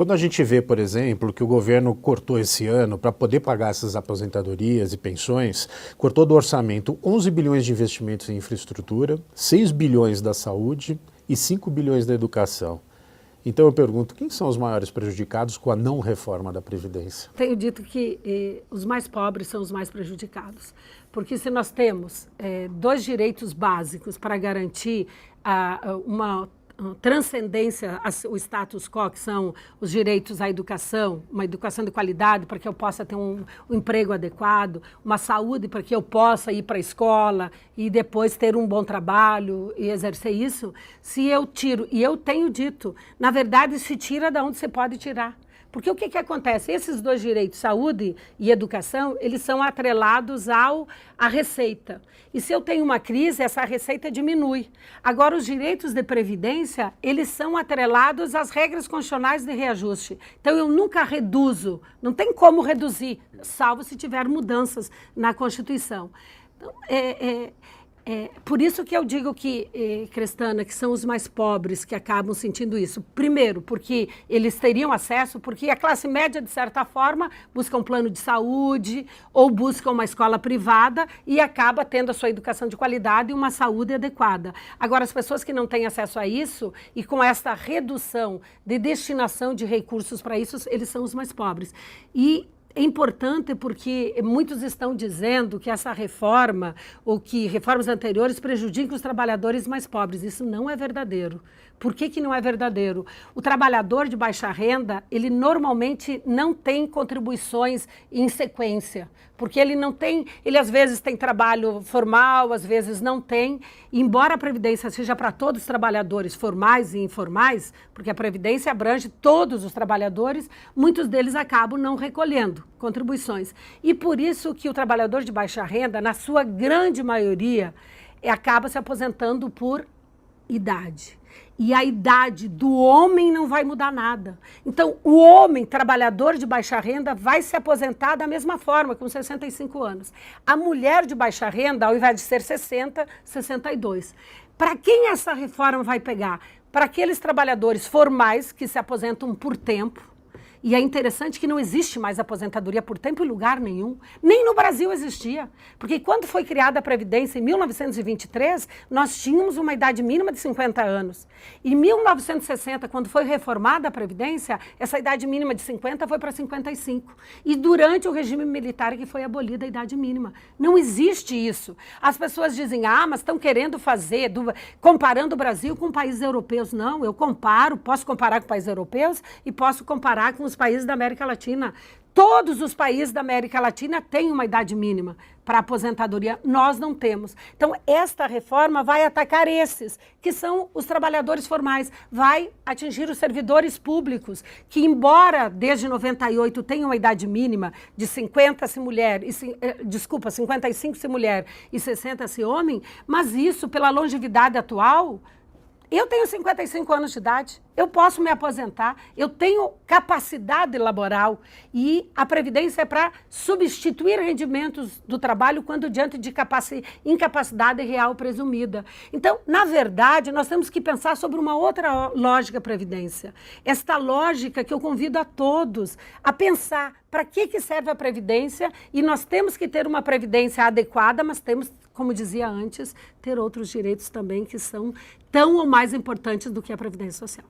Quando a gente vê, por exemplo, que o governo cortou esse ano para poder pagar essas aposentadorias e pensões, cortou do orçamento 11 bilhões de investimentos em infraestrutura, 6 bilhões da saúde e 5 bilhões da educação. Então eu pergunto, quem são os maiores prejudicados com a não reforma da Previdência? Tenho dito que os mais pobres são os mais prejudicados, porque se nós temos dois direitos básicos para garantir uma transcendência ao status quo, que são os direitos à educação, uma educação de qualidade para que eu possa ter um emprego adequado, uma saúde para que eu possa ir para a escola e depois ter um bom trabalho e exercer isso, se eu tiro, e eu tenho dito, na verdade se tira de onde você pode tirar. Porque o que acontece? Esses dois direitos, saúde e educação, eles são atrelados à receita. E se eu tenho uma crise, essa receita diminui. Agora, os direitos de previdência, eles são atrelados às regras constitucionais de reajuste. Então, eu nunca reduzo, não tem como reduzir, salvo se tiver mudanças na Constituição. Então, por isso que eu digo que, Crestana, que são os mais pobres que acabam sentindo isso. Primeiro, porque eles teriam acesso, porque a classe média, de certa forma, busca um plano de saúde ou busca uma escola privada e acaba tendo a sua educação de qualidade e uma saúde adequada. Agora, as pessoas que não têm acesso a isso e com essa redução de destinação de recursos para isso, eles são os mais pobres. E é importante porque muitos estão dizendo que essa reforma, ou que reformas anteriores prejudicam os trabalhadores mais pobres. Isso não é verdadeiro. Por que não é verdadeiro? O trabalhador de baixa renda, ele normalmente não tem contribuições em sequência, porque ele não tem, ele às vezes tem trabalho formal, às vezes não tem. Embora a Previdência seja para todos os trabalhadores formais e informais, porque a Previdência abrange todos os trabalhadores, muitos deles acabam não recolhendo contribuições. E por isso que o trabalhador de baixa renda, na sua grande maioria, acaba se aposentando por idade. E a idade do homem não vai mudar nada. Então, o homem trabalhador de baixa renda vai se aposentar da mesma forma, com 65 anos. A mulher de baixa renda, ao invés de ser 60, 62. Para quem essa reforma vai pegar? Para aqueles trabalhadores formais que se aposentam por tempo. E é interessante que não existe mais aposentadoria por tempo em lugar nenhum. Nem no Brasil existia. Porque quando foi criada a Previdência, em 1923, nós tínhamos uma idade mínima de 50 anos. Em 1960, quando foi reformada a Previdência, essa idade mínima de 50 foi para 55. E durante o regime militar que foi abolida a idade mínima. Não existe isso. As pessoas dizem, mas estão querendo fazer, comparando o Brasil com países europeus. Não, eu comparo, posso comparar com países europeus e posso comparar com os países da América Latina. Todos os países da América Latina têm uma idade mínima para aposentadoria, nós não temos. Então, esta reforma vai atacar esses, que são os trabalhadores formais, vai atingir os servidores públicos, que embora desde 98 tenham uma idade mínima de 50 se mulher, 55 se mulher e 60 se homem, mas isso, pela longevidade atual, eu tenho 55 anos de idade, eu posso me aposentar, eu tenho capacidade laboral e a Previdência é para substituir rendimentos do trabalho quando diante de incapacidade real presumida. Então, na verdade, nós temos que pensar sobre uma outra lógica Previdência. Esta lógica que eu convido a todos a pensar para que serve a Previdência e nós temos que ter uma Previdência adequada, mas temos, como dizia antes, ter outros direitos também que são tão ou mais importantes do que a Previdência Social.